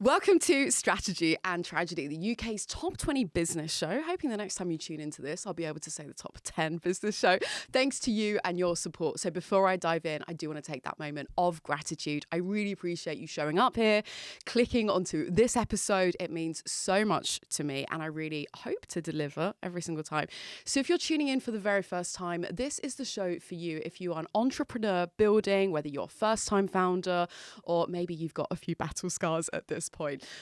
Welcome to Strategy and Tragedy, the UK's top 20 business show. Hoping the next time you tune into this, I'll be able to say the top 10 business show, thanks to you and your support. So before I dive in, I do want to take that moment of gratitude. I really appreciate you showing up here, clicking onto this episode. It means so much to me, and I really hope to deliver every single time. So if you're tuning in for the very first time, this is the show for you. If you are an entrepreneur building, whether you're a first-time founder or maybe you've got a few battle scars at this point.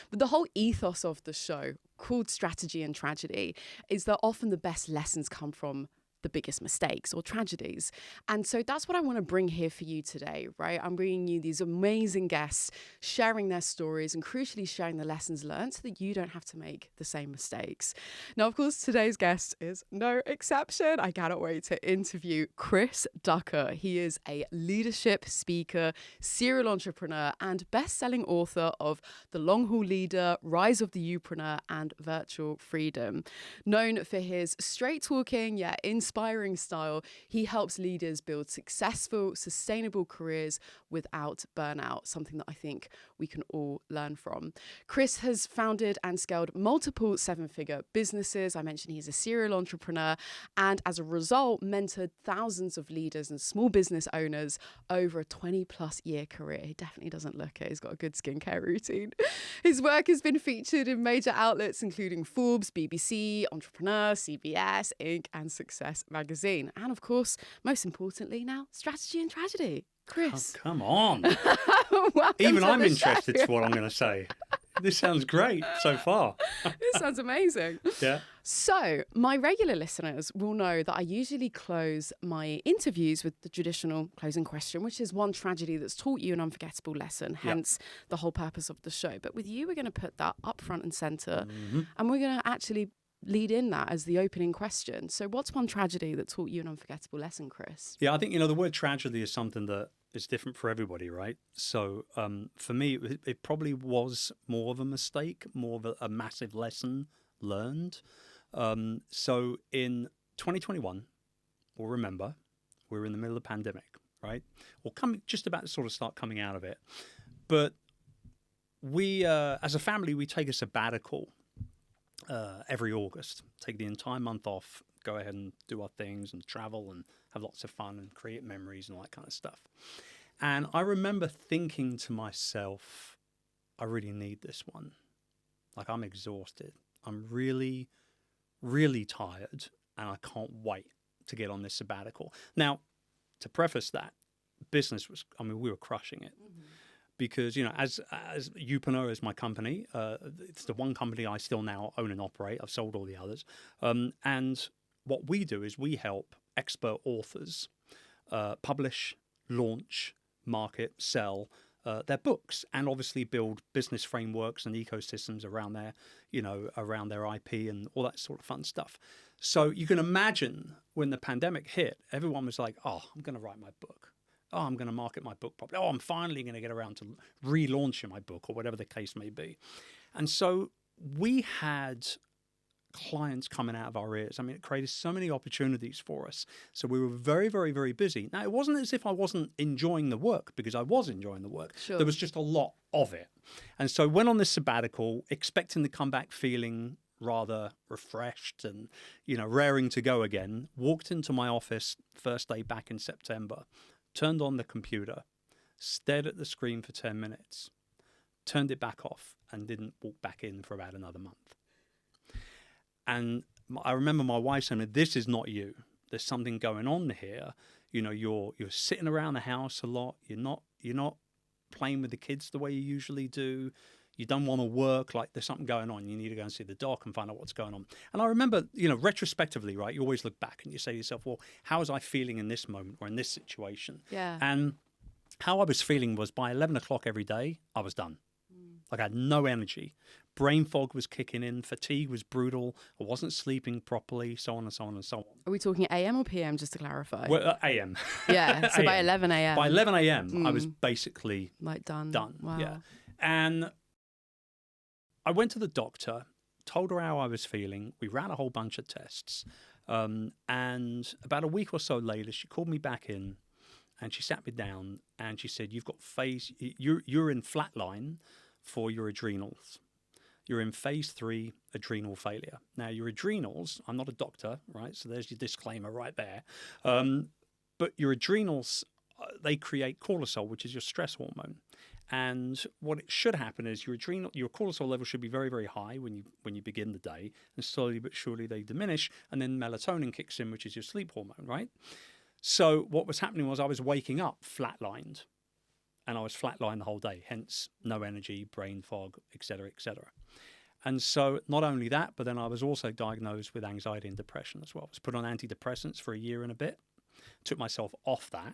But the whole ethos of the show, called Strategy and Tragedy, is that often the best lessons come from the biggest mistakes or tragedies. And so that's what I want to bring here for you today, right? I'm bringing you these amazing guests, sharing their stories and crucially sharing the lessons learned so that you don't have to make the same mistakes. Now, of course, today's guest is no exception. I cannot wait to interview Chris Ducker. He is a leadership speaker, serial entrepreneur, and best-selling author of The Long Haul Leader, Rise of the Youpreneur, and Virtual Freedom. Known for his straight-talking yet inspiring style, he helps leaders build successful, sustainable careers without burnout, something that I think we can all learn from. Chris has founded and scaled multiple seven-figure businesses. I mentioned he's a serial entrepreneur, and as a result, mentored thousands of leaders and small business owners over a 20-plus year career. He definitely doesn't look it. He's got a good skincare routine. His work has been featured in major outlets including Forbes, BBC, Entrepreneur, CBS, Inc., and Success Magazine. And of course, most importantly now, Strategy and Tragedy. Chris. Oh, come on. Even I'm interested to what I'm going to say. This sounds great so far. This sounds amazing. Yeah. So, my regular listeners will know that I usually close my interviews with the traditional closing question, which is one tragedy that's taught you an unforgettable lesson, hence the whole purpose of the show. But with you, we're going to put that up front and center, and we're going to actually lead in that as the opening question. So what's one tragedy that taught you an unforgettable lesson, Chris? Yeah, I think, the word tragedy is something that is different for everybody, right? So for me, it probably was more of a mistake, more of a massive lesson learned. So in 2021, we'll remember, we were in the middle of the pandemic, right? Or just about to sort of start coming out of it. But we, as a family, we take a sabbatical every August, take the entire month off, go ahead and do our things and travel and have lots of fun and create memories and all that kind of stuff. And I remember thinking to myself, I really need this one. Like, I'm exhausted. I'm really, really tired, and I can't wait to get on this sabbatical. Now, to preface that, business was, we were crushing it. Because, as Youpreneur is my company, it's the one company I still now own and operate. I've sold all the others. And what we do is we help expert authors publish, launch, market, sell their books, and obviously build business frameworks and ecosystems around around their IP and all that sort of fun stuff. So you can imagine when the pandemic hit, everyone was like, oh, I'm going to write my book. Oh, I'm going to market my book properly. Oh, I'm finally going to get around to relaunching my book, or whatever the case may be. And so we had clients coming out of our ears. It created so many opportunities for us. So we were very, very, very busy. Now, it wasn't as if I wasn't enjoying the work, because I was enjoying the work. Sure. There was just a lot of it. And so went on this sabbatical, expecting to come back feeling rather refreshed and, raring to go again. Walked into my office first day back in September. Turned on the computer, stared at the screen for 10 minutes, turned it back off, and didn't walk back in for about another month. And I remember my wife saying, this is not you. There's something going on here. You're sitting around the house a lot. You're not playing with the kids the way you usually do. You don't want to work, like there's something going on. You need to go and see the doc and find out what's going on. And I remember, retrospectively, right, you always look back and you say to yourself, well, how was I feeling in this moment or in this situation? Yeah. And how I was feeling was by 11 o'clock every day, I was done. Like, I had no energy. Brain fog was kicking in. Fatigue was brutal. I wasn't sleeping properly, so on and so on and so on. Are we talking AM or PM, just to clarify? Well, AM. Yeah, so by AM. 11 a.m. By 11 a.m., I was basically like done. Wow. Yeah. And I went to the doctor, told her how I was feeling. We ran a whole bunch of tests. And about a week or so later, she called me back in and she sat me down and she said, you're in flatline for your adrenals. You're in phase 3 adrenal failure. Now, your adrenals, I'm not a doctor, right? So there's your disclaimer right there. But your adrenals, they create cortisol, which is your stress hormone. And what it should happen is your cortisol level should be very, very high when you begin the day, and slowly but surely they diminish, and then melatonin kicks in, which is your sleep hormone, right? So what was happening was I was waking up flatlined, and I was flatlined the whole day, hence no energy, brain fog, etc., etc. And so not only that, but then I was also diagnosed with anxiety and depression as well. I was put on antidepressants for a year and a bit, took myself off that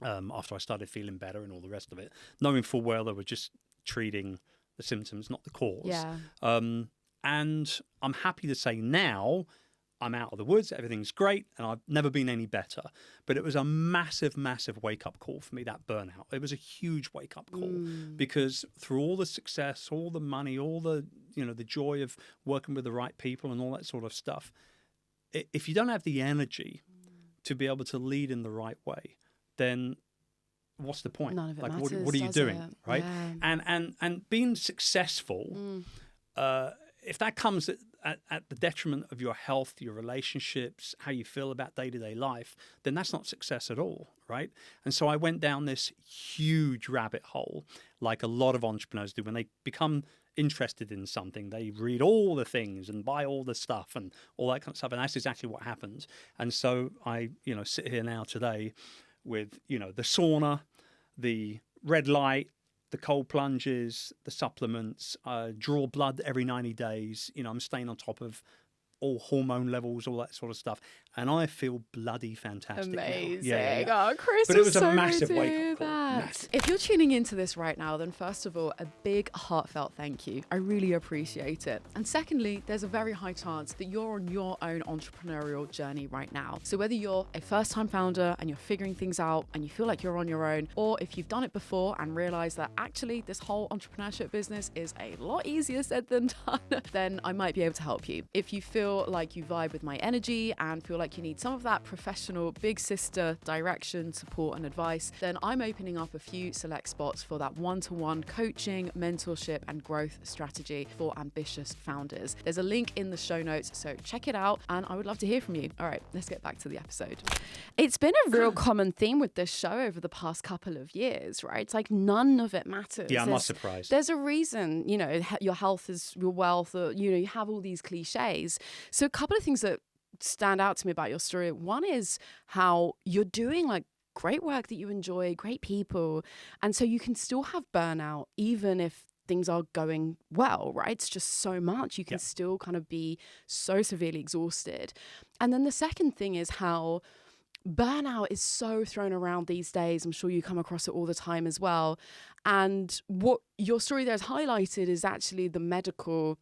after I started feeling better and all the rest of it, knowing full well they were just treating the symptoms, not the cause. Yeah. And I'm happy to say now I'm out of the woods, everything's great, and I've never been any better. But it was a massive, massive wake-up call for me, that burnout. It was a huge wake-up call because through all the success, all the money, all the, the joy of working with the right people and all that sort of stuff, if you don't have the energy to be able to lead in the right way, then what's the point? None of it like, matters, what are you doing, it? right? Yeah. And being successful, if that comes at the detriment of your health, your relationships, how you feel about day-to-day life, then that's not success at all, right? And so I went down this huge rabbit hole, like a lot of entrepreneurs do. When they become interested in something, they read all the things and buy all the stuff and all that kind of stuff, and that's exactly what happened. And so I, sit here now today with, the sauna, the red light, the cold plunges, the supplements, draw blood every 90 days. I'm staying on top of all hormone levels, all that sort of stuff. And I feel bloody fantastic. Amazing. Now. Yeah. Oh, Chris, but it was so a massive great to wake hear up call. that. Massive. If you're tuning into this right now, then first of all, a big heartfelt thank you. I really appreciate it. And secondly, there's a very high chance that you're on your own entrepreneurial journey right now. So whether you're a first-time founder and you're figuring things out and you feel like you're on your own, or if you've done it before and realized that actually this whole entrepreneurship business is a lot easier said than done, then I might be able to help you. If you feel like you vibe with my energy and feel like you need some of that professional big sister direction, support and advice, then I'm opening up a few select spots for that one-to-one coaching, mentorship and growth strategy for ambitious founders. There's a link in the show notes, so check it out and I would love to hear from you. All right, let's get back to the episode. It's been a real common theme with this show over the past couple of years, right? It's like none of it matters. Yeah, I'm not surprised. There's a reason, your health is your wealth, or, you have all these cliches. So a couple of things that stand out to me about your story. One is how you're doing like great work that you enjoy, great people. And so you can still have burnout even if things are going well, right? It's just so much. You can still kind of be so severely exhausted. And then the second thing is how burnout is so thrown around these days. I'm sure you come across it all the time as well. And what your story there has highlighted is actually the medical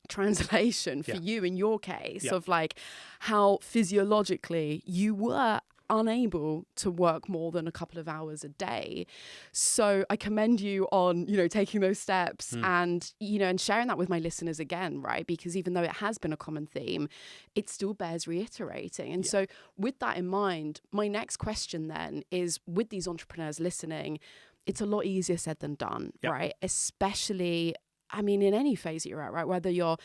translation for you in your case of like how physiologically you were unable to work more than a couple of hours a day. So I commend you on, taking those steps and, and sharing that with my listeners again, right? Because even though it has been a common theme, it still bears reiterating. And so with that in mind, my next question then is, with these entrepreneurs listening, it's a lot easier said than done, right? Especially, in any phase that you're at, right? Whether you've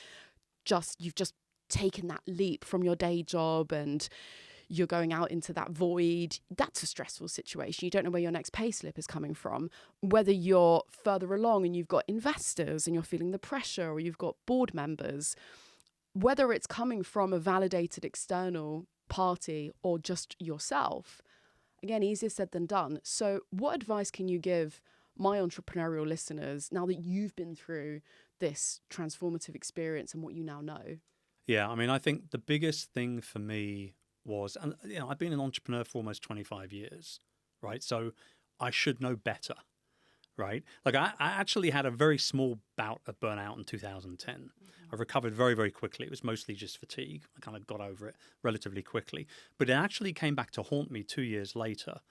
just taken that leap from your day job and you're going out into that void, that's a stressful situation. You don't know where your next pay slip is coming from. Whether you're further along and you've got investors and you're feeling the pressure, or you've got board members, whether it's coming from a validated external party or just yourself, again, easier said than done. So what advice can you give my entrepreneurial listeners now that you've been through this transformative experience and what you now know? Yeah, I think the biggest thing for me was, and I've been an entrepreneur for almost 25 years, right? So I should know better, right? Like I actually had a very small bout of burnout in 2010. I recovered very, very quickly. It was mostly just fatigue. I kind of got over it relatively quickly. But it actually came back to haunt me 2 years later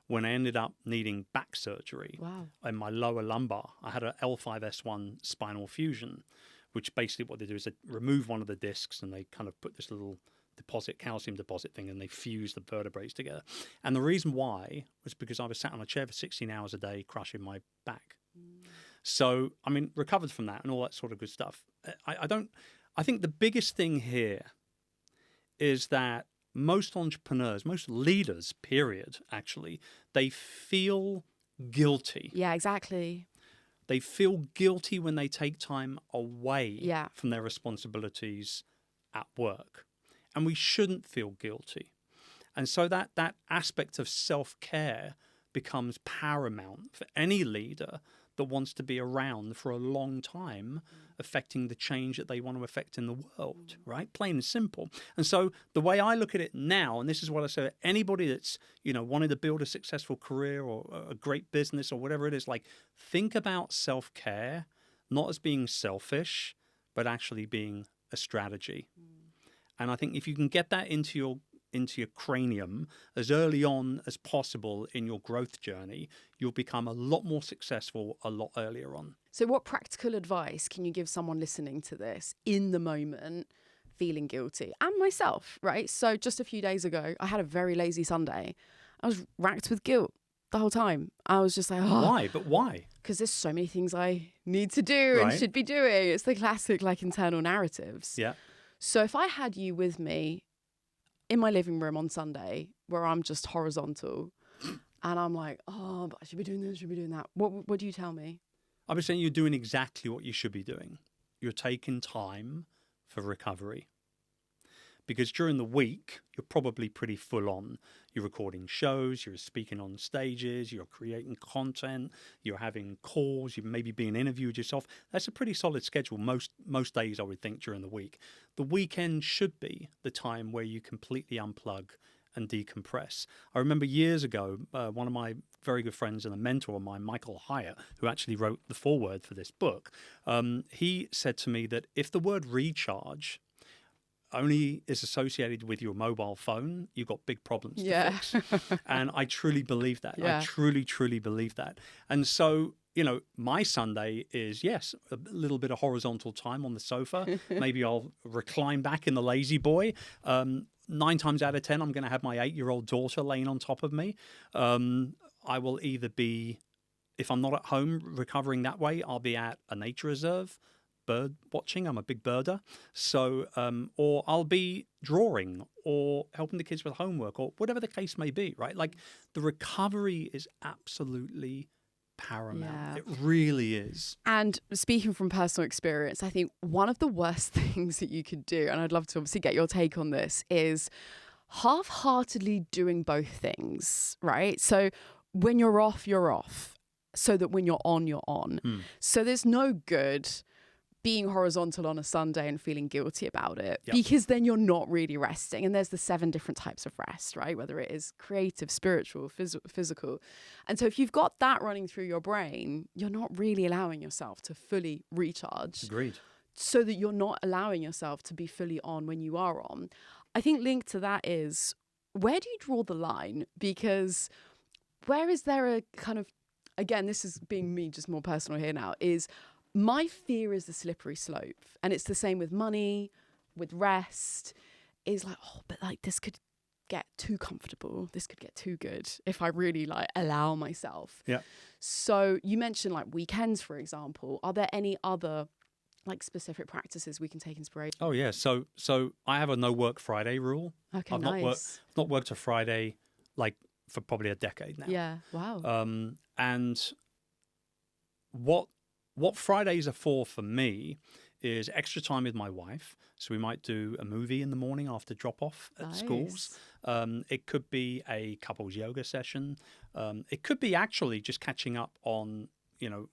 when I ended up needing back surgery in my lower lumbar. I had an L5-S1 spinal fusion, which basically what they do is they remove one of the discs and they kind of put this little calcium deposit thing, and they fuse the vertebrae together. And the reason why was because I was sat on a chair for 16 hours a day crushing my back. So, I mean, recovered from that and all that sort of good stuff. I think the biggest thing here is that most entrepreneurs, most leaders, period, actually, they feel guilty. Yeah, exactly. They feel guilty when they take time away Yeah. from their responsibilities at work. And we shouldn't feel guilty. And so that aspect of self-care becomes paramount for any leader that wants to be around for a long time, affecting the change that they want to affect in the world, right? Plain and simple. And so the way I look at it now, and this is what I say, anybody that's, wanting to build a successful career or a great business or whatever it is, like, think about self-care, not as being selfish, but actually being a strategy. And I think if you can get that into your cranium as early on as possible in your growth journey, you'll become a lot more successful a lot earlier on. So what practical advice can you give someone listening to this in the moment, feeling guilty? And myself, right? So just a few days ago, I had a very lazy Sunday. I was racked with guilt the whole time. I was just like, oh. Why? But why? Because there's so many things I need to do and should be doing. It's the classic internal narratives. Yeah. So if I had you with me in my living room on Sunday, where I'm just horizontal, and I'm like, oh, but I should be doing this, should be doing that. What do you tell me? I was saying you're doing exactly what you should be doing. You're taking time for recovery. Because during the week, you're probably pretty full on. You're recording shows, you're speaking on stages, you're creating content, you're having calls, you're maybe being interviewed yourself. That's a pretty solid schedule most days, I would think, during the week. The weekend should be the time where you completely unplug and decompress. I remember years ago, one of my very good friends and a mentor of mine, Michael Hyatt, who actually wrote the foreword for this book, he said to me that if the word recharge only is associated with your mobile phone, you've got big problems to fix. And I truly believe that. Yeah. I truly, truly believe that. And so, my Sunday is, yes, a little bit of horizontal time on the sofa. Maybe I'll recline back in the lazy boy. 9 times out of 10, I'm going to have my 8-year-old daughter laying on top of me. I will either be, if I'm not at home recovering that way, I'll be at a nature reserve, bird watching. I'm a big birder. So, or I'll be drawing or helping the kids with homework or whatever the case may be, right? Like, the recovery is absolutely paramount. Yeah. It really is. And speaking from personal experience, I think one of the worst things that you could do, and I'd love to obviously get your take on this, is half-heartedly doing both things, right? So when you're off, so that when you're on. So there's no good being horizontal on a Sunday and feeling guilty about it, because then you're not really resting. And there's the 7 different types of rest, right? Whether it is creative, spiritual, physical. And so if you've got that running through your brain, you're not really allowing yourself to fully recharge. Agreed. So that you're not allowing yourself to be fully on when you are on. I think linked to that is, where do you draw the line? Because where is there a kind of, again, this is being me just more personal here now, is my fear is the slippery slope. And it's the same with money, with rest, is like, oh, but this could get too comfortable. This could get too good if I really allow myself. Yeah. So you mentioned weekends, for example. Are there any other specific practices we can take inspiration? Oh yeah. So I have a no work Friday rule. Okay, I've nice. not worked a Friday for probably a decade now. Yeah. Wow. And what Fridays are for me is extra time with my wife. So we might do a movie in the morning after drop off at schools. It could be a couples yoga session. It could be actually just catching up on,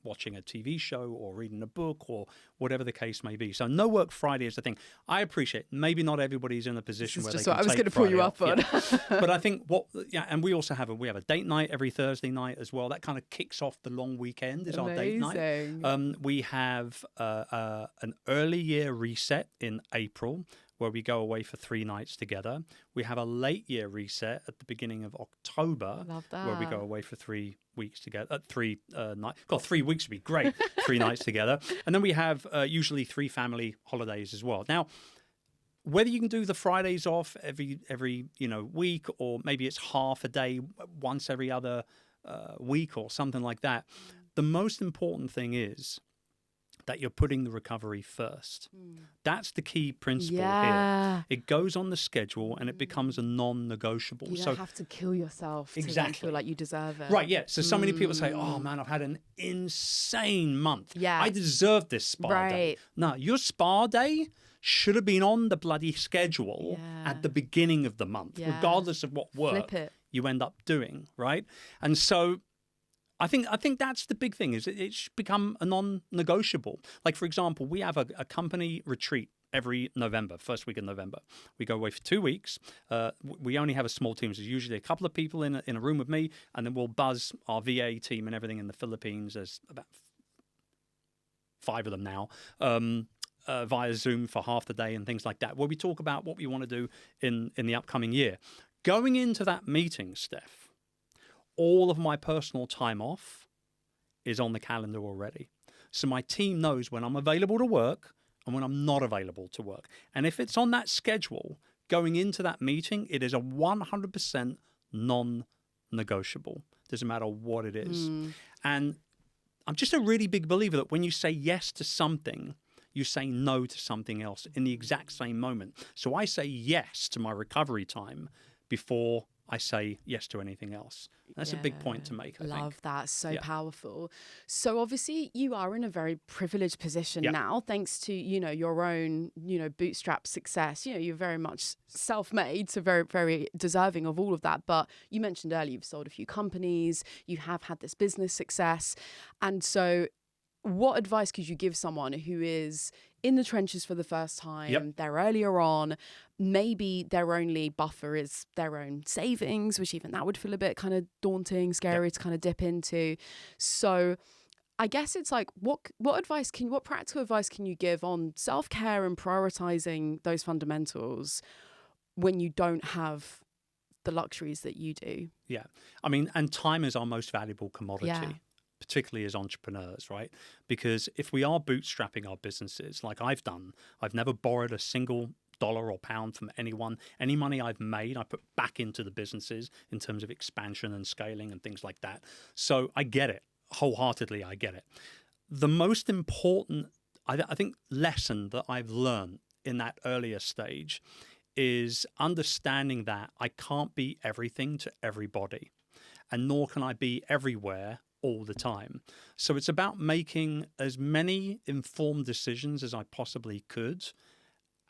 watching a TV show or reading a book or whatever the case may be. So no work Friday is the thing. I appreciate maybe not everybody's in a position where they can I was take going to pull you up Friday on. off. Yeah. But I think and we also have a date night every Thursday night as well. That kind of kicks off the long weekend is our date night. We have an early year reset in April, where we go away for 3 nights together. We have a late year reset at the beginning of October, Love that. where we go away for 3 weeks together. 3 nights. God, 3 weeks would be great. 3 nights together, and then we have usually 3 family holidays as well. Now, whether you can do the Fridays off every week, or maybe it's half a day once every other week or something like that, the most important thing is that you're putting the recovery first. That's the key principle here. It goes on the schedule and it becomes a non-negotiable. You don't have to kill yourself to then feel like you deserve it. Right, yeah. So many people say, oh man, I've had an insane month. Yeah. I deserve this spa day. No, your spa day should have been on the bloody schedule at the beginning of the month, regardless of what work you end up doing, right? And so I think that's the big thing, is it should become a non-negotiable. Like, for example, we have a company retreat every November, first week of November. We go away for 2 weeks. We only have a small team. So there's usually a couple of people in a room with me, and then we'll buzz our VA team and everything in the Philippines. There's about 5 of them now, via Zoom for half the day and things like that, where we talk about what we want to do in the upcoming year. Going into that meeting, Steph, all of my personal time off is on the calendar already. So my team knows when I'm available to work and when I'm not available to work. And if it's on that schedule, going into that meeting, it is a 100% non-negotiable. Doesn't matter what it is. And I'm just a really big believer that when you say yes to something, you say no to something else in the exact same moment. So I say yes to my recovery time before I say yes to anything else. That's a big point to make, I think. Love that. So powerful. So obviously you are in a very privileged position now, thanks to, your own, bootstrap success. You're very much self-made, so very, very deserving of all of that. But you mentioned earlier, you've sold a few companies, you have had this business success. And so what advice could you give someone who is in the trenches for the first time, they're earlier on, maybe their only buffer is their own savings, which even that would feel a bit kind of daunting, scary to kind of dip into. So I guess it's like, what practical advice can you give on self-care and prioritizing those fundamentals when you don't have the luxuries that you do? Yeah. I mean, and time is our most valuable commodity. Particularly as entrepreneurs, right? Because if we are bootstrapping our businesses like I've done, I've never borrowed a single dollar or pound from anyone. Any money I've made, I put back into the businesses in terms of expansion and scaling and things like that. So I get it. Wholeheartedly, I get it. The most important, I think, lesson that I've learned in that earlier stage is understanding that I can't be everything to everybody, and nor can I be everywhere all the time. So it's about making as many informed decisions as I possibly could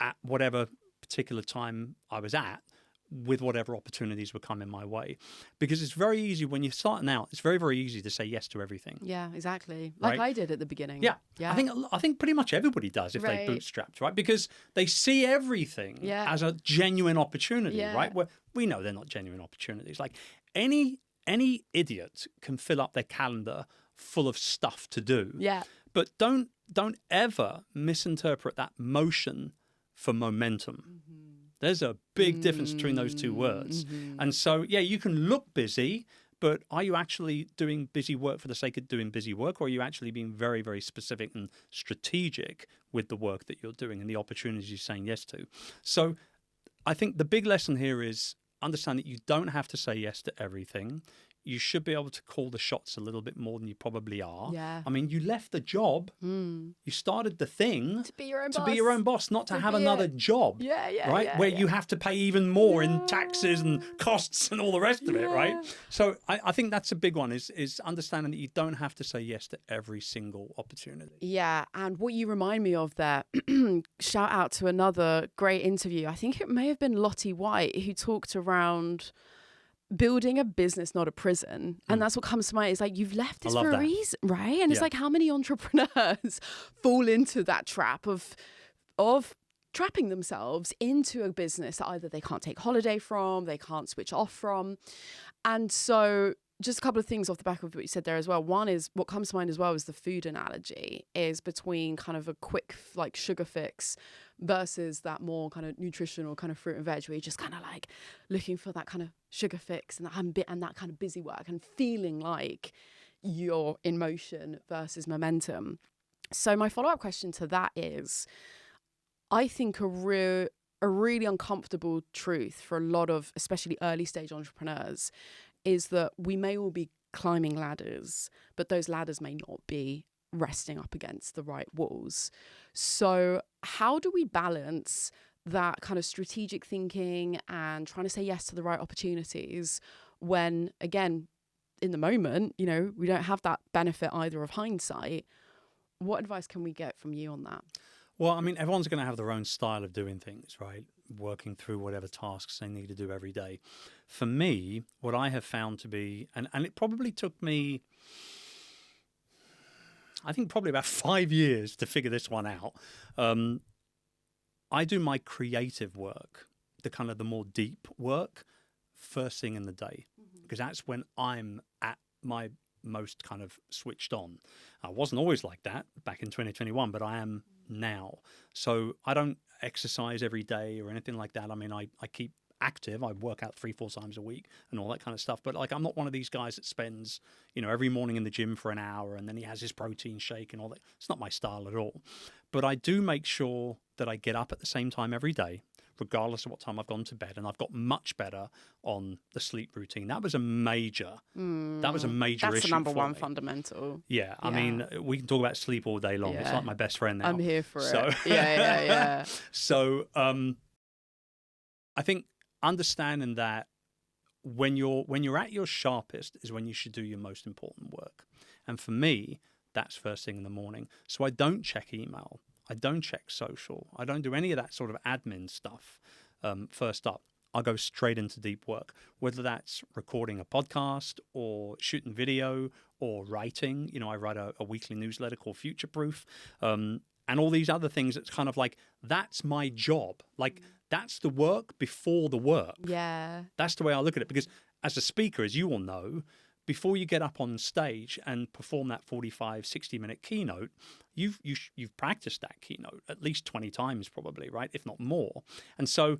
at whatever particular time I was at, with whatever opportunities were coming my way. Because it's very easy when you're starting out, it's very, very easy to say yes to everything. Yeah, exactly. Like I did at the beginning. Yeah. I think pretty much everybody does if they bootstrapped, right? Because they see everything as a genuine opportunity, right? Where we know they're not genuine opportunities. Like any idiot can fill up their calendar full of stuff to do. Yeah. But don't ever misinterpret that motion for momentum. There's a big difference between those two words. And so, you can look busy, but are you actually doing busy work for the sake of doing busy work, or are you actually being very, very specific and strategic with the work that you're doing and the opportunities you're saying yes to? So I think the big lesson here is understand that you don't have to say yes to everything. You should be able to call the shots a little bit more than you probably are. Yeah. I mean, you left the job. You started the thing to be your own boss, not to have another job. Where you have to pay even more in taxes and costs and all the rest of it, right? So I think that's a big one, is understanding that you don't have to say yes to every single opportunity. Yeah. And what you remind me of there, shout out to another great interview. I think it may have been Lottie White, who talked around building a business, not a prison. And that's what comes to mind. It's like, you've left this for a reason, right? And it's like, how many entrepreneurs fall into that trap of trapping themselves into a business that either they can't take holiday from, they can't switch off from. And so just a couple of things off the back of what you said there as well. One is, what comes to mind as well is the food analogy, is between kind of a quick like sugar fix versus that more kind of nutritional kind of fruit and veg, where you're just kind of like looking for that kind of sugar fix and that kind of busy work and feeling like you're in motion versus momentum. So my follow-up question to that is, I think a really uncomfortable truth for a lot of, especially early stage entrepreneurs, is that we may all be climbing ladders, but those ladders may not be resting up against the right walls. So how do we balance that kind of strategic thinking and trying to say yes to the right opportunities when, again, in the moment, you know, we don't have that benefit either of hindsight? What advice can we get from you on that? Well, I mean, everyone's going to have their own style of doing things, right? Working through whatever tasks they need to do every day. For me, what I have found to be, and it probably took me, I think probably about 5 years to figure this one out. I do my creative work, the more deep work, first thing in the day, because that's when I'm at my most kind of switched on. I wasn't always like that back in 2021, but I am now. So I don't exercise every day or anything like that. I mean, I keep active. I work out 3-4 times a week and all that kind of stuff. But like, I'm not one of these guys that spends, you know, every morning in the gym for an hour and then he has his protein shake and all that. It's not my style at all. But I do make sure that I get up at the same time every day, regardless of what time I've gone to bed. And I've got much better on the sleep routine. That was a major issue. That's the number one me. Fundamental. Yeah. I mean, we can talk about sleep all day long. Yeah. It's like my best friend now. I'm here for it. Yeah. So I think understanding that when you're at your sharpest is when you should do your most important work. And for me, that's first thing in the morning. So I don't check email. I don't check social. I don't do any of that sort of admin stuff first up. I'll go straight into deep work, whether that's recording a podcast or shooting video or writing. You know, I write a weekly newsletter called Future Proof, and all these other things. It's kind of like, that's my job. Like, that's the work before the work. Yeah. That's the way I look at it. Because as a speaker, as you all know, before you get up on stage and perform that 45, 60-minute keynote, you've practiced that keynote at least 20 times probably, right? If not more. And so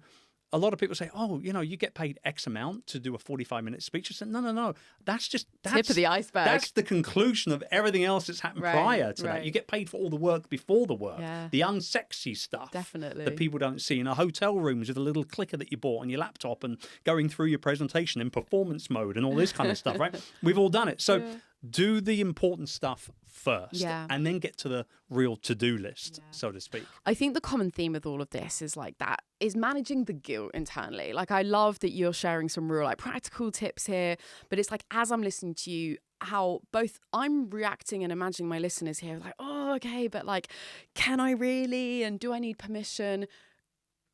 a lot of people say, oh, you know, you get paid X amount to do a 45-minute speech. I said, no. That's tip of the iceberg. That's the conclusion of everything else that's happened prior to that. You get paid for all the work before the work, the unsexy stuff. Definitely. That people don't see in a hotel rooms with a little clicker that you bought on your laptop and going through your presentation in performance mode and all this kind of stuff, right? We've all done it. So do the important stuff first and then get to the real to-do list, so to speak. I think the common theme with all of this is like that is managing the guilt internally. Like, I love that you're sharing some real like practical tips here, but it's like, as I'm listening to you, how both I'm reacting and imagining my listeners here like, oh, okay, but like, can I really? And do I need permission?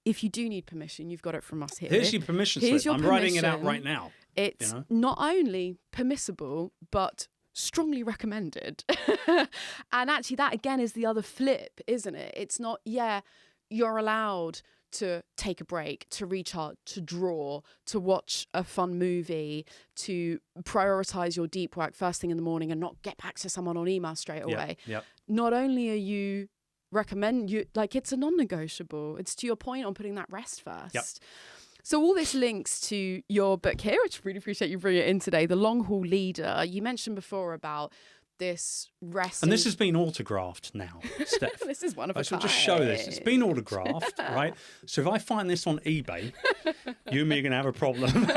If you do need permission, you've got it from us here. Here's your permission slip. I'm writing it out right now. It's not only permissible, but strongly recommended. And actually that again is the other flip, isn't it? It's not, you're allowed to take a break, to recharge, to draw, to watch a fun movie, to prioritize your deep work first thing in the morning and not get back to someone on email straight away. Not only are you it's a non-negotiable. It's to your point on putting that rest first. So all this links to your book here, which I really appreciate you bringing it in today, The Long Haul Leader. You mentioned before about this rest. And this has been autographed now, Steph. This is one of a kind. I should just show this. It's been autographed, right? So if I find this on eBay, you and me are going to have a problem.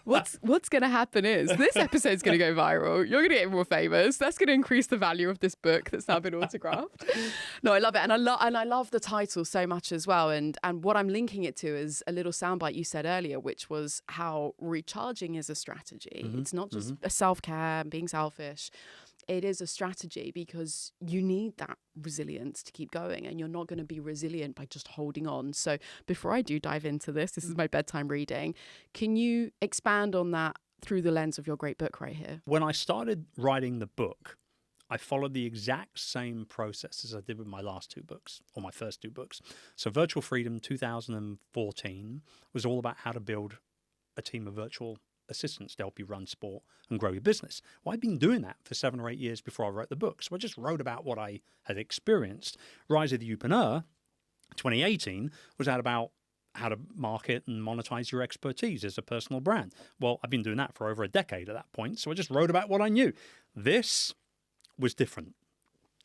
What's going to happen is this episode's going to go viral. You're going to get more famous. That's going to increase the value of this book that's now been autographed. No, I love it. And I love the title so much as well. And what I'm linking it to is a little soundbite you said earlier, which was how recharging is a strategy. It's not just a self-care and being selfish. It is a strategy because you need that resilience to keep going, and you're not going to be resilient by just holding on. So before I do dive into this is my bedtime reading. Can you expand on that through the lens of your great book right here? When I started writing the book, I followed the exact same process as I did with my last two books, or my first two books. So Virtual Freedom 2014 was all about how to build a team of virtual assistants to help you run sport and grow your business. Well, I'd been doing that for 7 or 8 years before I wrote the book. So I just wrote about what I had experienced. Rise of the Youpreneur 2018 was about how to market and monetize your expertise as a personal brand. Well, I've been doing that for over a decade at that point. So I just wrote about what I knew. This was different.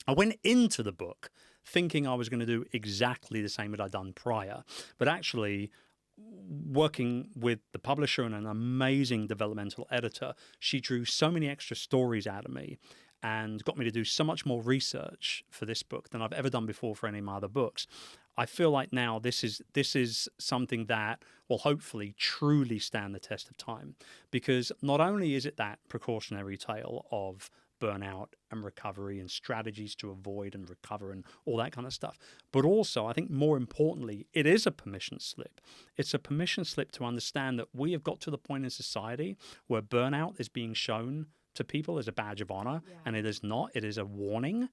I went into the book thinking I was going to do exactly the same that I'd done prior, but actually working with the publisher and an amazing developmental editor, she drew so many extra stories out of me and got me to do so much more research for this book than I've ever done before for any of my other books. I feel like now this is something that will hopefully truly stand the test of time, because not only is it that precautionary tale of burnout and recovery and strategies to avoid and recover and all that kind of stuff, but also, I think more importantly, it is a permission slip. It's a permission slip to understand that we have got to the point in society where burnout is being shown to people as a badge of honor, and it is not. It is a warning.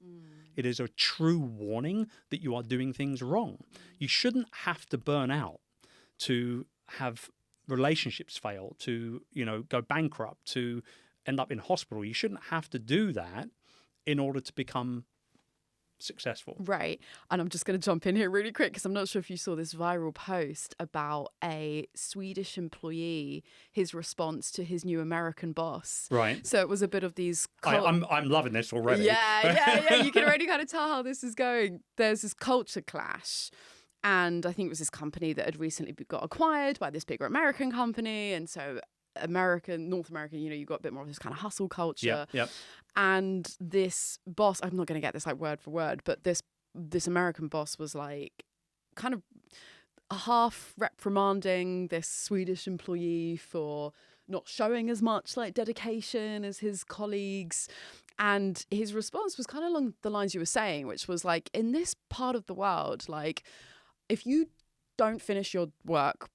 It is a true warning that you are doing things wrong. You shouldn't have to burn out to have relationships fail, to, go bankrupt, to end up in hospital. You shouldn't have to do that in order to become successful. Right. And I'm just going to jump in here really quick because I'm not sure if you saw this viral post about a Swedish employee, his response to his new American boss. Right. So it was a bit of these... I'm loving this already. Yeah. You can already kind of tell how this is going. There's this culture clash. And I think it was this company that had recently got acquired by this bigger American company. And so North American, you got a bit more of this kind of hustle culture. Yep. And this boss, I'm not going to get this like word for word, but this American boss was like kind of half reprimanding this Swedish employee for not showing as much like dedication as his colleagues. And his response was kind of along the lines you were saying, which was like, in this part of the world, like if you don't finish your work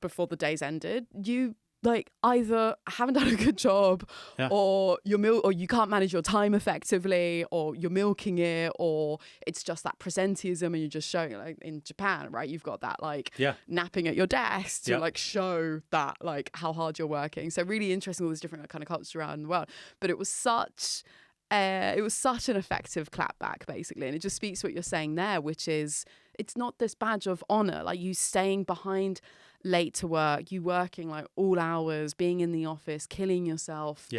before the day's ended, you like either haven't done a good job, or or you can't manage your time effectively, or you're milking it, or it's just that presenteeism and you're just showing, like in Japan, right? You've got that like napping at your desk to like show that like how hard you're working. So really interesting, all these different kind of cultures around the world. But it was such an effective clapback, basically. And it just speaks to what you're saying there, which is it's not this badge of honor, like you staying behind late to work, you working like all hours, being in the office, killing yourself,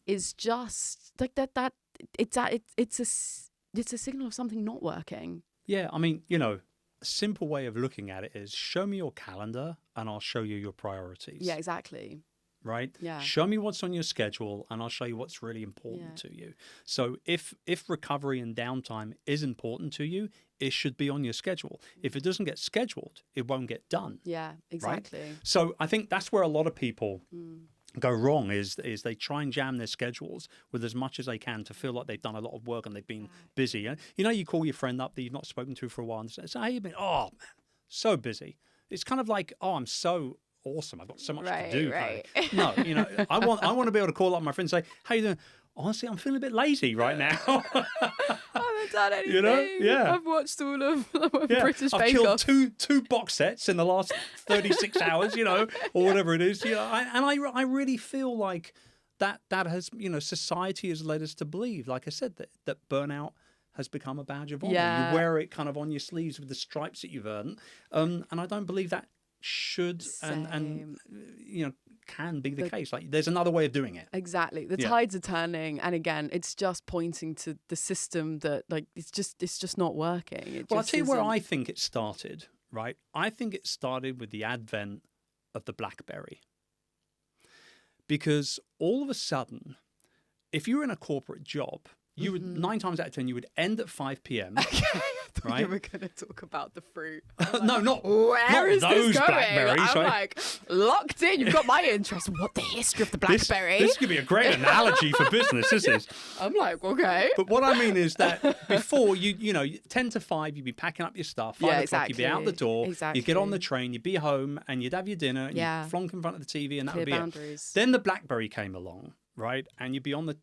is just like that. It's a signal of something not working. Yeah, I mean, a simple way of looking at it is show me your calendar and I'll show you your priorities. Yeah, exactly. Right? Yeah. Show me what's on your schedule and I'll show you what's really important to you. So if recovery and downtime is important to you, it should be on your schedule. If it doesn't get scheduled, it won't get done. Yeah, exactly. Right? So I think that's where a lot of people go wrong is they try and jam their schedules with as much as they can to feel like they've done a lot of work and they've been busy. You call your friend up that you've not spoken to for a while and say, how you been? Oh, man, so busy. It's kind of like, oh, I'm so awesome. I've got so much to do. Right. No, I want to be able to call up my friend and say, how you doing? Honestly, I'm feeling a bit lazy right now. I haven't done anything. I've watched all of British I've Bake killed Off. two box sets in the last 36 hours, or whatever it is. I really feel like that has, society has led us to believe, like I said, that burnout has become a badge of honor. Yeah. You wear it kind of on your sleeves with the stripes that you've earned. And I don't believe that should and can be the case. Like there's another way of doing it. Exactly. The tides are turning, and again, it's just pointing to the system that like it's just not working. I'll tell you where I think it started, right? I think it started with the advent of the BlackBerry. Because all of a sudden, if you were in a corporate job, you would 9 times out of 10 you would end at 5 p.m. Right? You were going to talk about the fruit. No, not where is those this going? blackberries. I'm right? like locked in. You've got my interest. What the history of the blackberry? This could be a great analogy for business. This is. I'm like, okay. But what I mean is that before you 10 to 5, you'd be packing up your stuff. 5 o'clock, you'd be out the door. Exactly. You'd get on the train. You'd be home, and you'd have your dinner. And you'd flonk in front of the TV, and that would be boundaries. it. Then the BlackBerry came along, right? And you'd be on the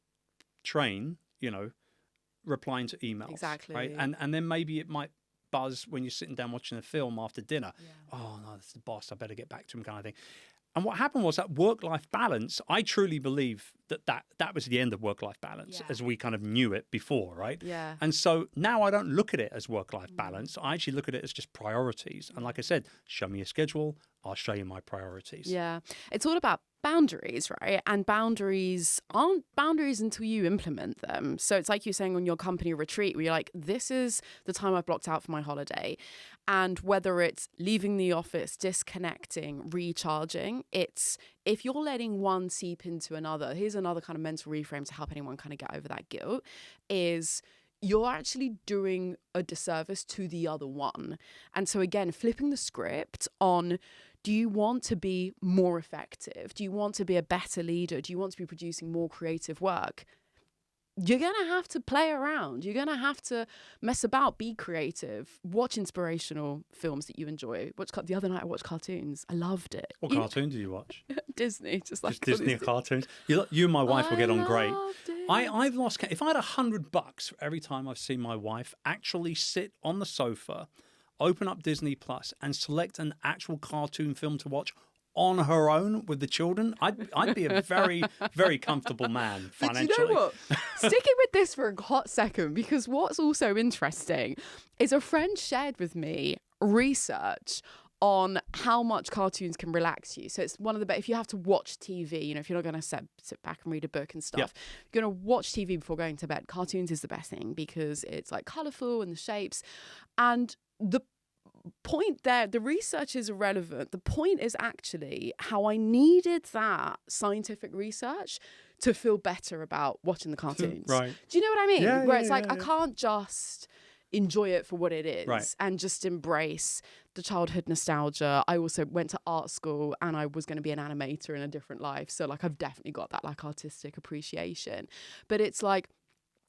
train, replying to emails. Exactly. Right? And then maybe it might buzz when you're sitting down watching a film after dinner. Oh no, that's the boss, I better get back to him, kind of thing. And what happened was that work-life balance, I truly believe that was the end of work-life balance as we kind of knew it before, right? Yeah. And so now I don't look at it as work-life balance. I actually look at it as just priorities. And like I said, show me a schedule, I'll show you my priorities. Yeah. It's all about boundaries, right? And boundaries aren't boundaries until you implement them. So it's like you're saying on your company retreat where you're like, this is the time I've blocked out for my holiday. And whether it's leaving the office, disconnecting, recharging, it's if you're letting one seep into another, here's another kind of mental reframe to help anyone kind of get over that guilt, is you're actually doing a disservice to the other one. And so again, flipping the script on, do you want to be more effective? Do you want to be a better leader? Do you want to be producing more creative work? You're going to have to play around. You're going to have to mess about, be creative, watch inspirational films that you enjoy. The other night I watched cartoons. I loved it. What cartoon do you watch? Disney. Just Disney cartoons. You and my wife will get on great. It. I've lost count. If I had $100 every time I've seen my wife actually sit on the sofa, open up Disney Plus and select an actual cartoon film to watch on her own with the children, I'd be a very, very comfortable man financially. But you know what? Sticking with this for a hot second, because what's also interesting is a friend shared with me research on how much cartoons can relax you. So it's one of the best, if you have to watch TV, if you're not going to sit back and read a book and stuff, you're going to watch TV before going to bed. Cartoons is the best thing because it's like colourful and the shapes. And the point there, the research is irrelevant. The point is actually how I needed that scientific research to feel better about watching the cartoons. Right. Do you know what I mean? Yeah, Where yeah, it's like, yeah, I can't just enjoy it for what it is and just embrace the childhood nostalgia. I also went to art school and I was going to be an animator in a different life. So like I've definitely got that like artistic appreciation. But it's like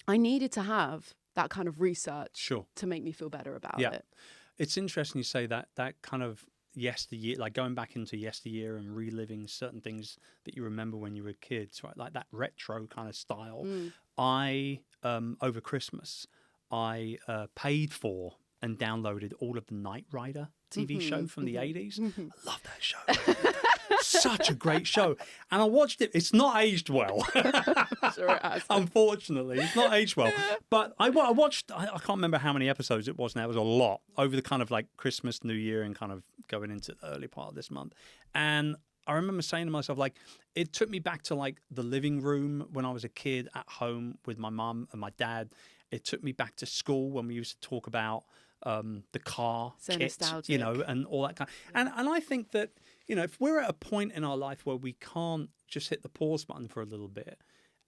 I needed to have that kind of research to make me feel better about it. It's interesting you say that kind of yesteryear, like going back into yesteryear and reliving certain things that you remember when you were kids, right? Like that retro kind of style. I, over Christmas, I paid for and downloaded all of the Knight Rider TV show from the 80s. I love that show. Such a great show. And I watched it. It's not aged well. Sure it has. Unfortunately, it's not aged well. But I watched, I can't remember how many episodes it was now. It was a lot over the kind of like Christmas, New Year, and kind of going into the early part of this month. And I remember saying to myself, like, it took me back to like the living room when I was a kid at home with my mum and my dad. It took me back to school when we used to talk about the car so kit, nostalgic. and all that kind of, and I think that, if we're at a point in our life where we can't just hit the pause button for a little bit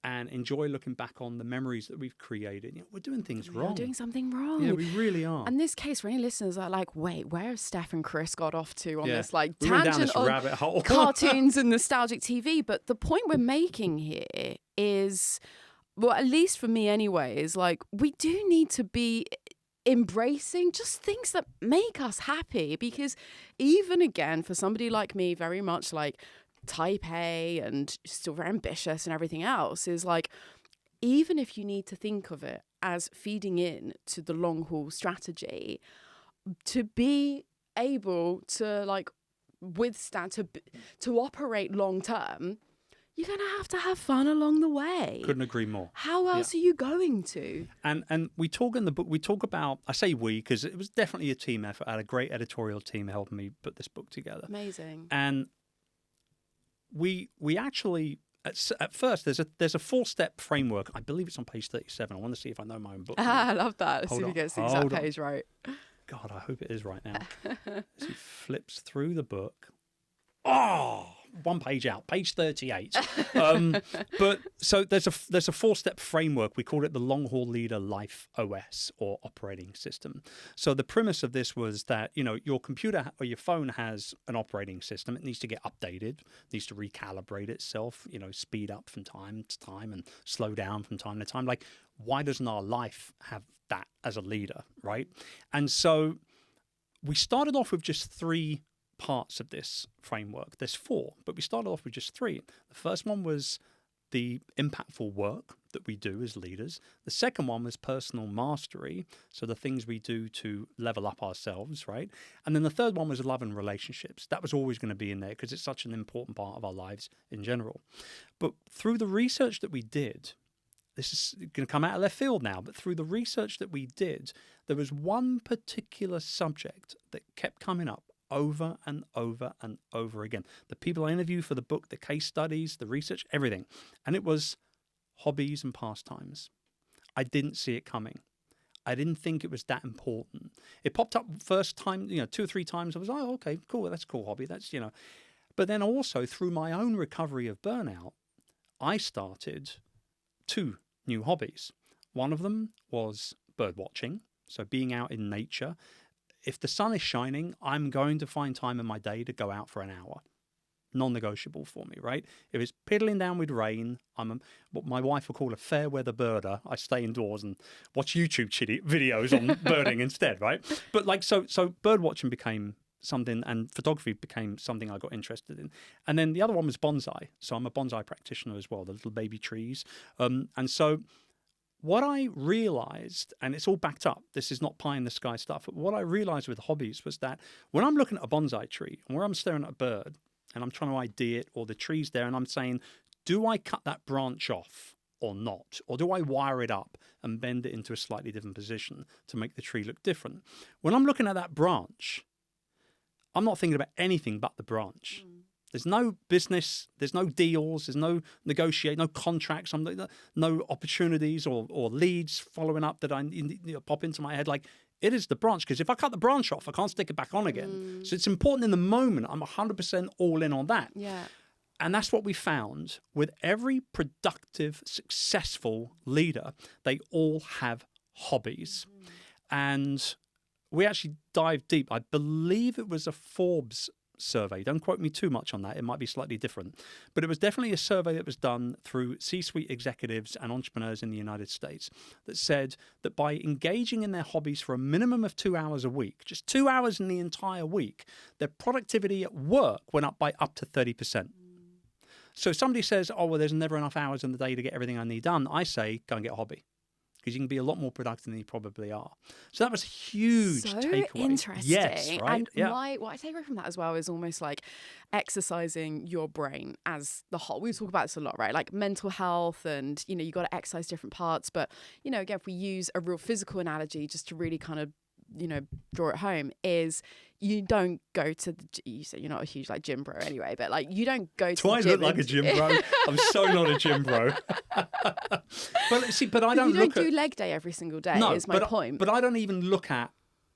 and enjoy looking back on the memories that we've created, we're doing things wrong. We're doing something wrong. Yeah, we really are. In this case, for any listeners that are like, wait, where have Steph and Chris got off to on this like we went down tangent this on rabbit hole. cartoons and nostalgic TV? But the point we're making here is, well, at least for me anyway, is like we do need to be embracing just things that make us happy, because even again for somebody like me, very much like type A and still very ambitious and everything else, is like, even if you need to think of it as feeding in to the long haul strategy, to be able to like withstand, to operate long term, you're going to have fun along the way. Couldn't agree more. How else are you going to? And we talk in the book, we talk about, I say we, because it was definitely a team effort. I had a great editorial team helping me put this book together. Amazing. And we actually, at first, there's a 4-step framework. I believe it's on page 37. I want to see if I know my own book. I love that. Let's see if he gets the exact page right. God, I hope it is right now. As he flips through the book. Oh, one page out, page 38. But so there's a 4-step framework. We call it the Long Haul Leader Life OS, or operating system. So the premise of this was that, your computer or your phone has an operating system. It needs to get updated, needs to recalibrate itself, speed up from time to time and slow down from time to time. Like, why doesn't our life have that as a leader, right? And so we started off with just 3 parts of this framework. There's 4, but we started off with just 3. The first one was the impactful work. that we do as leaders. The second one was personal mastery, so the things we do to level up ourselves, right? And then the third one was love and relationships. That was always going to be in there because it's such an important part of our lives in general. But through the research that we did, this is going to come out of left field now, but through the research that we did, there was one particular subject that kept coming up over and over and over again. The people I interviewed for the book, the case studies, the research, everything. And it was hobbies and pastimes. I didn't see it coming. I didn't think it was that important. It popped up first time, 2 or 3 times. I was like, oh, okay, cool. That's a cool hobby. That's. But then also through my own recovery of burnout, I started 2 new hobbies. One of them was bird watching. So being out in nature. If the sun is shining, I'm going to find time in my day to go out for an hour. Non-negotiable for me, right? If it's piddling down with rain, I'm what my wife will call a fair weather birder. I stay indoors and watch YouTube videos on birding instead, right? But so bird watching became something, and photography became something I got interested in. And then the other one was bonsai. So I'm a bonsai practitioner as well, the little baby trees. And so what I realized, and it's all backed up, this is not pie in the sky stuff, but what I realized with hobbies was that when I'm looking at a bonsai tree and where I'm staring at a bird and I'm trying to ID it, or the tree's there and I'm saying, do I cut that branch off or not? Or do I wire it up and bend it into a slightly different position to make the tree look different? When I'm looking at that branch, I'm not thinking about anything but the branch. There's no business, there's no deals, there's no negotiate, no contracts, no opportunities or leads following up that I pop into my head. Like, it is the branch, because if I cut the branch off, I can't stick it back on again. So it's important in the moment. I'm 100% all in on that. Yeah. And that's what we found with every productive, successful leader. They all have hobbies. And we actually dived deep. I believe it was a Forbes survey. Don't quote me too much on that. It might be slightly different. But it was definitely a survey that was done through C-suite executives and entrepreneurs in the United States that said that by engaging in their hobbies for a minimum of 2 hours a week, just 2 hours in the entire week, their productivity at work went up by up to 30%. So if somebody says, oh, well, there's never enough hours in the day to get everything I need done, I say, go and get a hobby. Because you can be a lot more productive than you probably are. So that was a huge takeaway. Interesting. Yes, right? And what I take away from that as well is almost like exercising your brain as the whole. We talk about this a lot, right? Like mental health and, you got to exercise different parts. But, again, if we use a real physical analogy just to really kind of, draw it home, is you don't go to the, you say you're not a huge gym bro anyway, but you don't go to Do the I gym. look like a gym bro? I'm so not a gym bro. But I don't you look don't at... do leg day every single day, No, is my point. But I don't even look at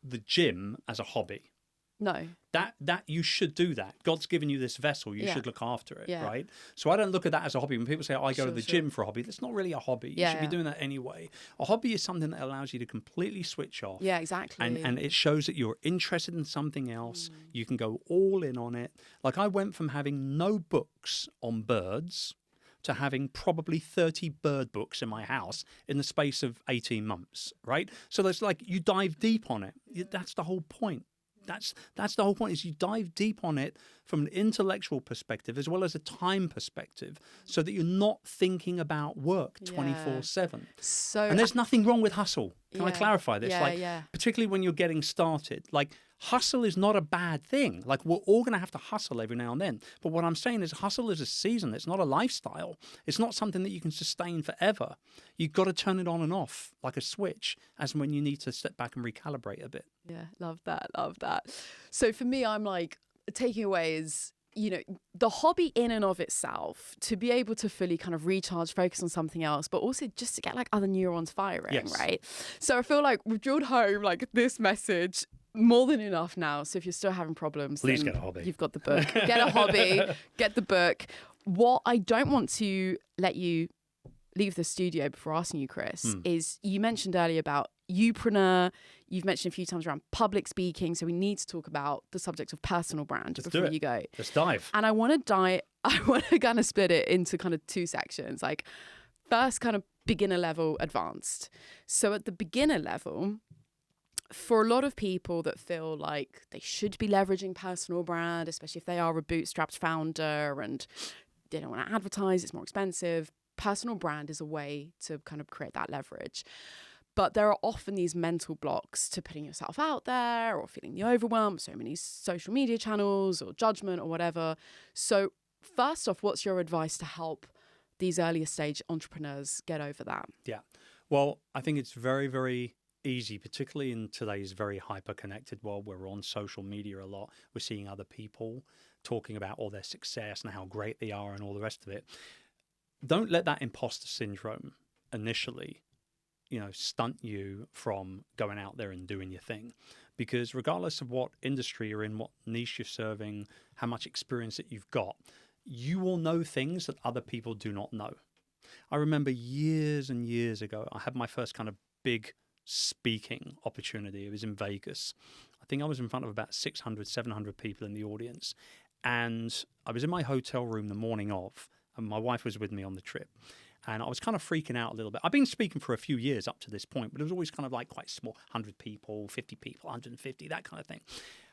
the gym as a hobby. No. That you should do that. God's given you this vessel. You should look after it, right? So I don't look at that as a hobby. When people say, I go to the gym for a hobby, that's not really a hobby. You should be doing that anyway. A hobby is something that allows you to completely switch off. Yeah, exactly. And it shows that you're interested in something else. You can go all in on it. Like I went from having no books on birds to having probably 30 bird books in my house in the space of 18 months, right? So there's you dive deep on it. That's the whole point. That's the whole point, is you dive deep on it from an intellectual perspective as well as a time perspective, so that you're not thinking about work 24/7. And there's nothing wrong with hustle. Can I clarify this? Particularly when you're getting started. Hustle is not a bad thing. We're all going to have to hustle every now and then. But what I'm saying is hustle is a season. It's not a lifestyle. It's not something that you can sustain forever. You've got to turn it on and off like a switch, as when you need to step back and recalibrate a bit. Yeah, love that. So for me, I'm taking away is, the hobby in and of itself, to be able to fully kind of recharge, focus on something else, but also just to get other neurons firing, right? So I feel like we've drilled home this message more than enough now. So if you're still having problems, please get a hobby. You've got the book. Get a hobby, get the book. What I don't want to let you leave the studio before asking you, Chris, is you mentioned earlier about Youpreneur. You've mentioned a few times around public speaking. So we need to talk about the subject of personal brand before you go. Let's dive. And I want to kind of split it into kind of 2 sections. First kind of beginner level, advanced. So at the beginner level, for a lot of people that feel like they should be leveraging personal brand, especially if they are a bootstrapped founder and they don't want to advertise, it's more expensive, personal brand is a way to kind of create that leverage. But there are often these mental blocks to putting yourself out there or feeling the overwhelm of so many social media channels or judgment or whatever. So first off, what's your advice to help these earlier stage entrepreneurs get over that? Yeah. Well, I think it's very, very easy, particularly in today's very hyper-connected world where we're on social media a lot. We're seeing other people talking about all their success and how great they are and all the rest of it. Don't let that imposter syndrome initially stunt you from going out there and doing your thing. Because regardless of what industry you're in, what niche you're serving, how much experience that you've got, you will know things that other people do not know. I remember years and years ago, I had my first kind of big speaking opportunity. It was in Vegas. I think I was in front of about 600, 700 people in the audience. And I was in my hotel room the morning of, and my wife was with me on the trip. And I was kind of freaking out a little bit. I've been speaking for a few years up to this point, but it was always kind of like quite small, 100 people, 50 people, 150, that kind of thing.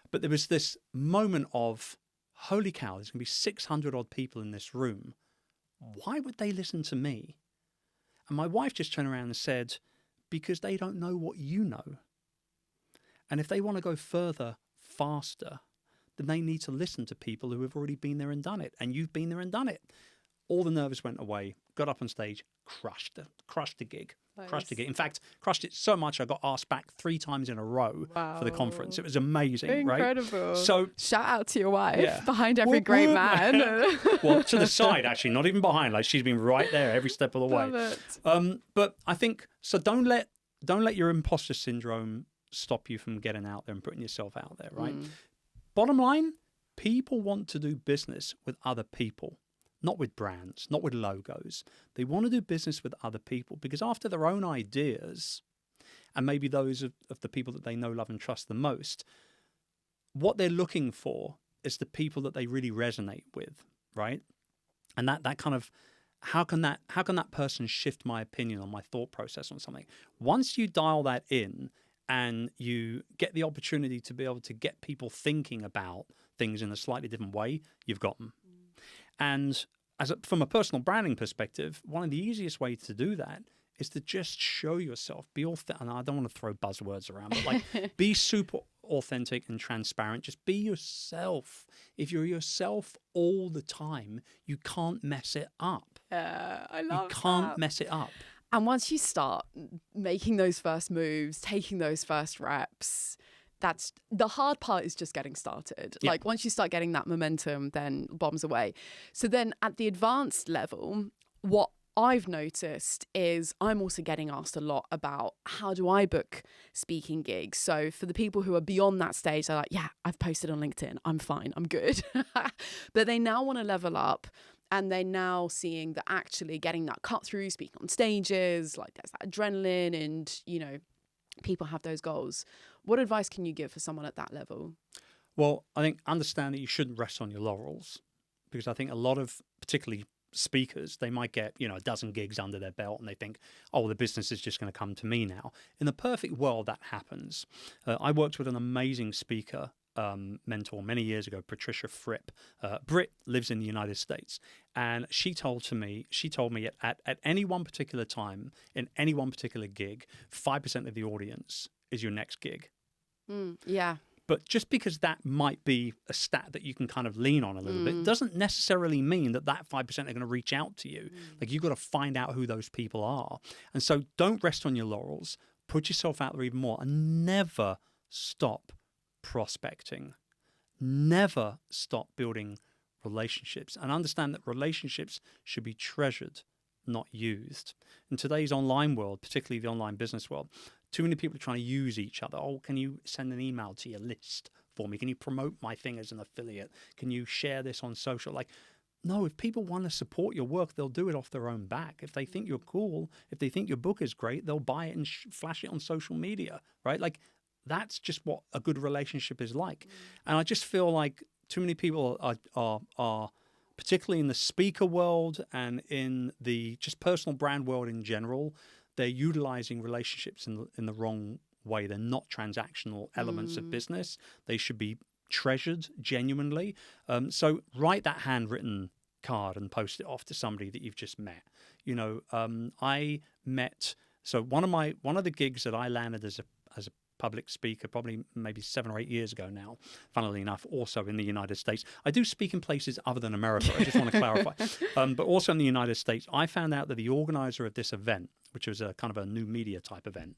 But there was this moment of, holy cow, there's going to be 600 odd people in this room. Why would they listen to me? And my wife just turned around and said, because they don't know what you know. And if they want to go further, faster, then they need to listen to people who have already been there and done it. And you've been there and done it. All the nerves went away, got up on stage, crushed the gig. Nice. Crushed the gig. In fact, crushed it so much I got asked back 3 times in a row for the conference. It was amazing, Incredible. Right? So shout out to your wife behind every great man. Well, to the side, actually, not even behind. Like she's been right there every step of the way. Love it. But I think so. Don't let your imposter syndrome stop you from getting out there and putting yourself out there. Right. Bottom line, people want to do business with other people. Not with brands, not with logos. They want to do business with other people because after their own ideas, and maybe those of the people that they know, love, and trust the most, what they're looking for is the people that they really resonate with, right? And that kind of, how can that person shift my opinion on my thought process on something? Once you dial that in and you get the opportunity to be able to get people thinking about things in a slightly different way, you've got them. And from a personal branding perspective, one of the easiest ways to do that is to just show yourself, be authentic. And I don't want to throw buzzwords around, but like be super authentic and transparent. Just be yourself. If you're yourself all the time, you can't mess it up. I love You can't mess it up. And once you start making those first moves, taking those first reps, that's the hard part is just getting started. Yeah. Like once you start getting that momentum, then bombs away. So then at the advanced level, what I've noticed is I'm also getting asked a lot about how do I book speaking gigs. So for the people who are beyond that stage, they're like, yeah, I've posted on LinkedIn. I'm fine. I'm good. But they now want to level up. And they're now seeing that actually getting that cut through, speaking on stages, like there's that adrenaline and, people have those goals. What advice can you give for someone at that level? Well, I think understand that you shouldn't rest on your laurels because I think a lot of particularly speakers, they might get, a dozen gigs under their belt and they think, oh, the business is just going to come to me now. In the perfect world, that happens. I worked with an amazing speaker mentor many years ago, Patricia Fripp. Brit lives in the United States. And she told me at any one particular time, in any one particular gig, 5% of the audience is your next gig. Yeah. But just because that might be a stat that you can kind of lean on a little bit, doesn't necessarily mean that 5% are going to reach out to you. Like you've got to find out who those people are. And so don't rest on your laurels. Put yourself out there even more and never stop prospecting. Never stop building relationships and understand that relationships should be treasured, not used. In today's online world, particularly the online business world, too many people are trying to use each other. Oh, can you send an email to your list for me? Can you promote my thing as an affiliate? Can you share this on social? Like, no, if people want to support your work, they'll do it off their own back. If they think you're cool, if they think your book is great, they'll buy it and flash it on social media, right? Like, that's just what a good relationship is like. And I just feel like too many people are particularly in the speaker world and in the just personal brand world in general, they're utilizing relationships in the wrong way. They're not transactional elements of business. They should be treasured genuinely. So write that handwritten card and post it off to somebody that you've just met. You know, I met, so one of the gigs that I landed as a public speaker, probably maybe 7 or 8 years ago now, funnily enough, also in the United States. I do speak in places other than America, I just want to clarify. But also in the United States, I found out that the organizer of this event, which was a kind of a new media type event,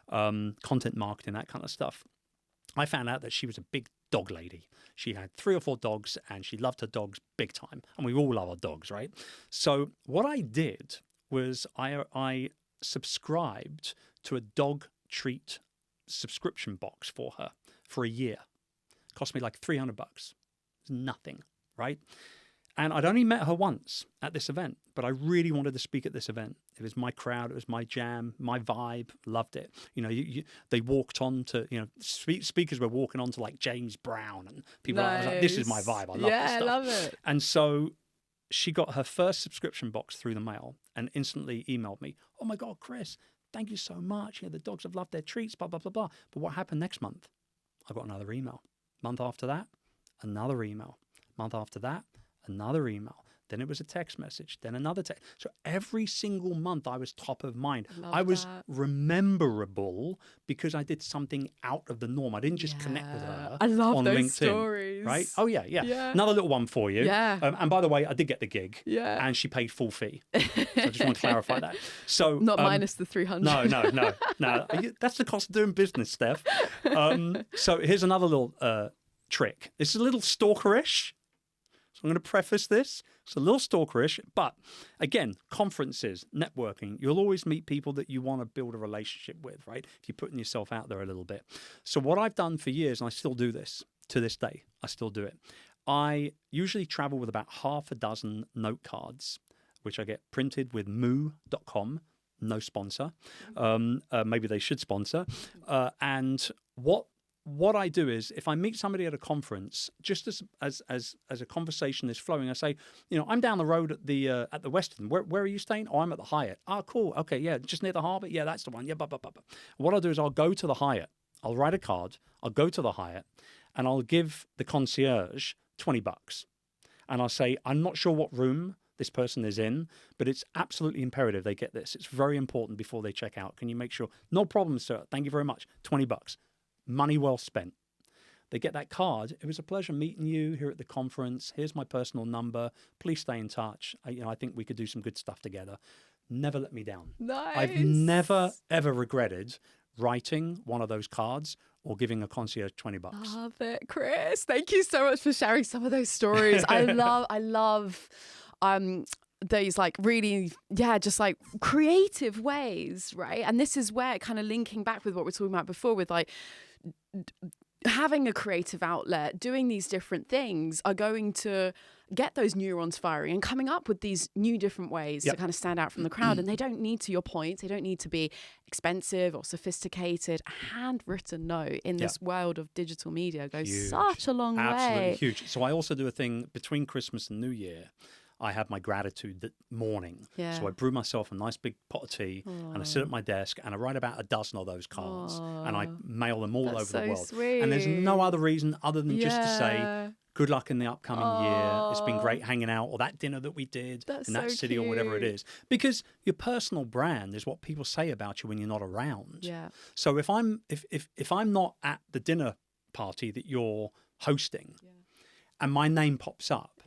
content marketing, that kind of stuff, I found out that she was a big dog lady. She had 3 or 4 dogs and she loved her dogs big time. And we all love our dogs, right? So what I did was I subscribed to a dog treat subscription box for her for a year. Cost me like $300. It's nothing, right? And I'd only met her once at this event, but I really wanted to speak at this event. It was my crowd, it was my jam, my vibe, loved it. You know, they walked on to, you know, speakers were walking on to like James Brown and people I was like, this is my vibe, I love this stuff. I love it. And so she got her first subscription box through the mail and instantly emailed me, oh my God, Chris, thank you so much. You know, the dogs have loved their treats, blah, blah, blah, blah. But what happened next month? I got another email. Month after that, another email. Month after that, another email. Then it was a text message, then another text. So every single month I was top of mind. I was rememberable because I did something out of the norm. I didn't just connect with her I love on those LinkedIn. Stories. Right? Oh, yeah. Another little one for you. Yeah. And by the way, I did get the gig. Yeah. And she paid full fee. So I just want to clarify that. So not minus the 300. No. That's the cost of doing business, Steph. So here's another little trick. This is a little stalkerish. So I'm going to preface this. It's a little stalkerish, but again, conferences, networking, you'll always meet people that you want to build a relationship with, right? If you're putting yourself out there a little bit. So what I've done for years, and I still do this to this day, I still do it. I usually travel with about half a dozen note cards, which I get printed with moo.com, no sponsor. Maybe they should sponsor. And what I do is, if I meet somebody at a conference, just as a conversation is flowing, I say, you know, I'm down the road at the Westin. Where are you staying? Oh, I'm at the Hyatt. Oh, cool. Okay, yeah, just near the harbour. Yeah, that's the one. Yeah, blah, blah, blah, blah. What I'll do is I'll go to the Hyatt. I'll write a card. I'll go to the Hyatt, and I'll give the concierge $20. And I'll say, I'm not sure what room this person is in, but it's absolutely imperative they get this. It's very important before they check out. Can you make sure? No problem, sir. Thank you very much. $20. Money well spent. They get that card. It was a pleasure meeting you here at the conference. Here's my personal number. Please stay in touch. I think we could do some good stuff together. Never let me down. Nice. I've never, ever regretted writing one of those cards or giving a concierge $20. Love it, Chris. Thank you so much for sharing some of those stories. I love those like really, just like creative ways, right? And this is where kind of linking back with what we were talking about before with like having a creative outlet, doing these different things are going to get those neurons firing and coming up with these new different ways to kind of stand out from the crowd. And they don't need, to your point, they don't need to be expensive or sophisticated. A handwritten note in this world of digital media goes such a long way. Absolutely huge. So I also do a thing between Christmas and New Year. I have my gratitude that morning. Yeah. So I brew myself a nice big pot of tea and I sit at my desk and I write about a dozen of those cards and I mail them all over the world. Sweet. And there's no other reason other than just to say, good luck in the upcoming year. It's been great hanging out, or that dinner that we did in that city cute. Or whatever it is. Because your personal brand is what people say about you when you're not around. Yeah. So if I'm not at the dinner party that you're hosting and my name pops up,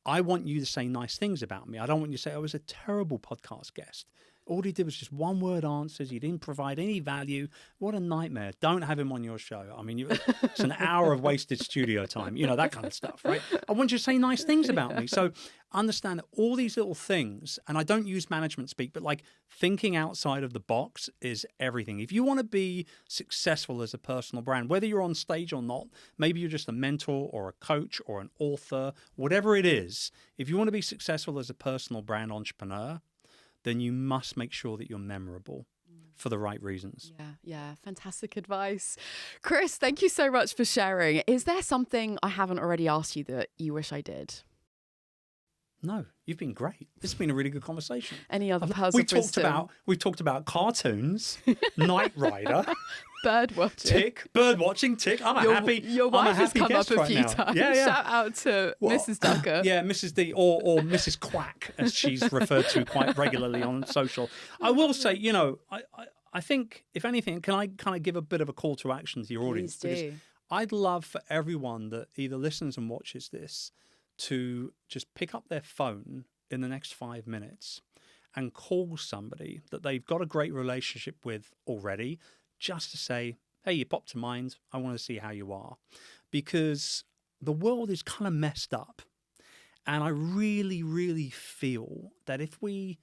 I want you to say nice things about me. I don't want you to say, I was a terrible podcast guest. All he did was just one word answers. He didn't provide any value. What a nightmare. Don't have him on your show. I mean, it's an hour of wasted studio time, you know, that kind of stuff, right? I want you to say nice things about me. So understand that all these little things, and I don't use management speak, but like thinking outside of the box is everything. If you want to be successful as a personal brand, whether you're on stage or not, maybe you're just a mentor or a coach or an author, whatever it is, if you want to be successful as a personal brand entrepreneur, then you must make sure that you're memorable for the right reasons. Yeah. Fantastic advice. Chris, thank you so much for sharing. Is there something I haven't already asked you that you wish I did? No, you've been great. This has been a really good conversation. Any other pearls We of wisdom? talked about cartoons, Knight Rider, Bird watching. tick, bird watching, tick. Your wife has come up a few now. times. Yeah, yeah. Shout out to Mrs. Ducker. Yeah, Mrs. D or Mrs. Quack, as she's referred to quite regularly on social. I will say, you know, I think, if anything, can I kind of give a bit of a call to action to your audience? Please do. Because I'd love for everyone that either listens and watches this to just pick up their phone in the next 5 minutes and call somebody that they've got a great relationship with already, just to say, hey, you popped to mind. I want to see how you are. Because the world is kind of messed up. And I really, really feel that if we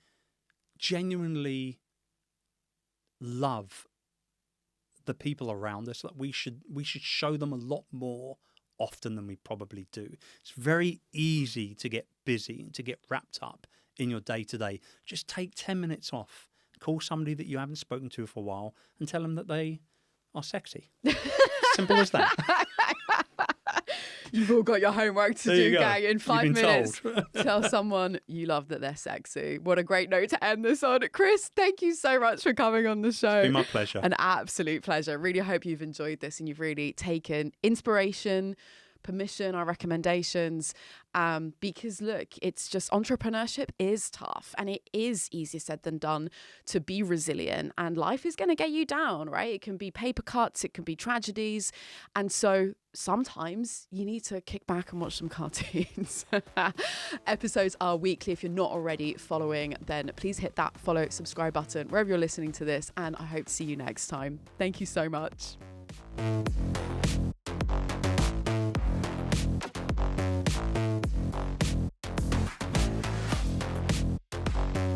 genuinely love the people around us, that we should show them a lot more often than we probably do. It's very easy to get busy and to get wrapped up in your day-to-day. Just take 10 minutes off, call somebody that you haven't spoken to for a while and tell them that they are sexy. Simple as that. You've all got your homework to do, gang. In 5 minutes, told. tell someone you love that they're sexy. What a great note to end this on. Chris, thank you so much for coming on the show. It's been my pleasure. An absolute pleasure. Really hope you've enjoyed this and you've really taken inspiration, permission, our recommendations, because look, it's just entrepreneurship is tough and it is easier said than done to be resilient, and life is going to get you down, right? It can be paper cuts, it can be tragedies, and so sometimes you need to kick back and watch some cartoons. Episodes are weekly. If you're not already following, then please hit that follow, subscribe button wherever you're listening to this, and I hope to see you next time. Thank you so much.